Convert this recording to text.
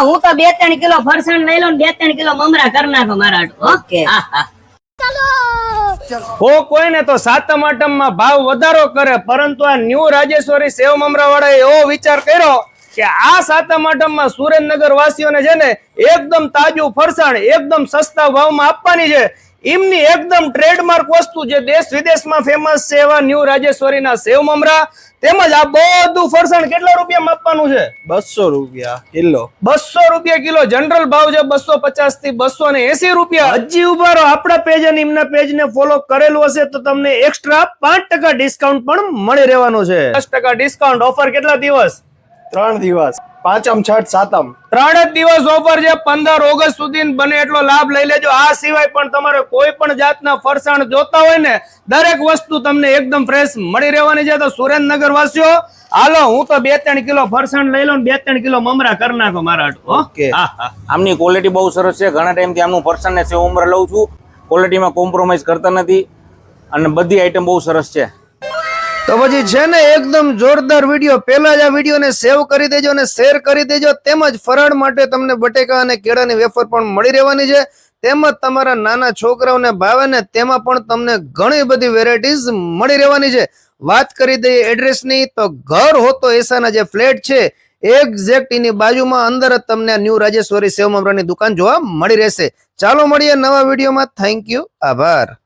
હું તો 2-3 કિલો ફરસાણ લઈ લઉં, 2-3 કિલો મમરા કરી નાખો મારા ઓકે. કોઈને તો સાતમ આઠમ માં ભાવ વધારો કરે, પરંતુ આ ન્યૂ રાજેશ્વરી સેવ મમરા વાળાએ એવો વિચાર કર્યો કે આ સાતમ આઠમ માં સુરેન્દ્રનગર વાસીઓને છે ને એકદમ તાજું ફરસાણ એકદમ સસ્તા ભાવમાં આપવાની છે. એમની એકદમ ટ્રેડમાર્ક વસ્તુ જે દેશ વિદેશમાં ફેમસ છે એવા ન્યૂ રાજેશ્વરીના સેવ મમરા, તેમજ આ બધું ફરસાણ કેટલા રૂપિયામાં આપવાનું છે? 200 રૂપિયા કિલો. 200 રૂપિયા કિલો. જનરલ ભાવ છે 250 થી 280 રૂપિયા. હજી ઉભા રહો, આપણા પેજ અને એમના પેજ ને ફોલો કરેલું હશે તો તમને એક્સ્ટ્રા 5% ડિસ્કાઉન્ટ પણ મળી રહેવાનું છે. 10% ડિસ્કાઉન્ટ ઓફર કેટલા દિવસ? 3 દિવસ, પાંચમ, છઠ, સાતમ, 3 જ દિવસ ઓફર છે. 15 ઓગસ્ટ સુધી બને એટલો લાભ લઈ લેજો. આ સિવાય પણ તમારે કોઈ પણ જાતના ફરસાણ જોતા હોય ને, દરેક વસ્તુ તમને એકદમ ફ્રેશ મળી રહેવાની છે. તો સુરેન્દ્રનગર વાસીઓ હાલો, હું તો 2-3 કિલો ફરસાણ લઈ લઉં, 2-3 કિલો મમરા કરી નાખો મારા ઓકે. આમની ક્વોલિટી બહુ સરસ છે. ઘણા ટાઈમથી આમનું ફરસાણ ને સેવ મમરા લઉં છું. ક્વોલિટીમાં કોમ્પ્રોમાઇઝ કરતા નથી અને બધી આઈટમ બહુ સરસ છે. તો પછી છે ને એકદમ જોરદાર વિડીયો. પહેલા જ આ વિડીયોને સેવ કરી દેજો અને શેર કરી દેજો. તેમજ ફરાળ માટે તમને બટેકા અને કેળાની વેફર પણ મળી રહેવાની છે. તેમજ તમારા નાના છોકરાઓને ભાવે ને તેમાં પણ તમને ઘણી બધી વેરાયટીઝ મળી રહેવાની છે. વાત કરી દઈએ એડ્રેસની, તો ઘર હોતો એસાના જે ફ્લેટ છે એક્ઝેક્ટ એની બાજુમાં અંદર જ તમને ન્યૂ રાજેશ્વરી સેવ મમરાની દુકાન જોવા મળી રહેશે. ચાલો મળીએ નવા વિડીયોમાં. થેન્ક યુ, આભાર.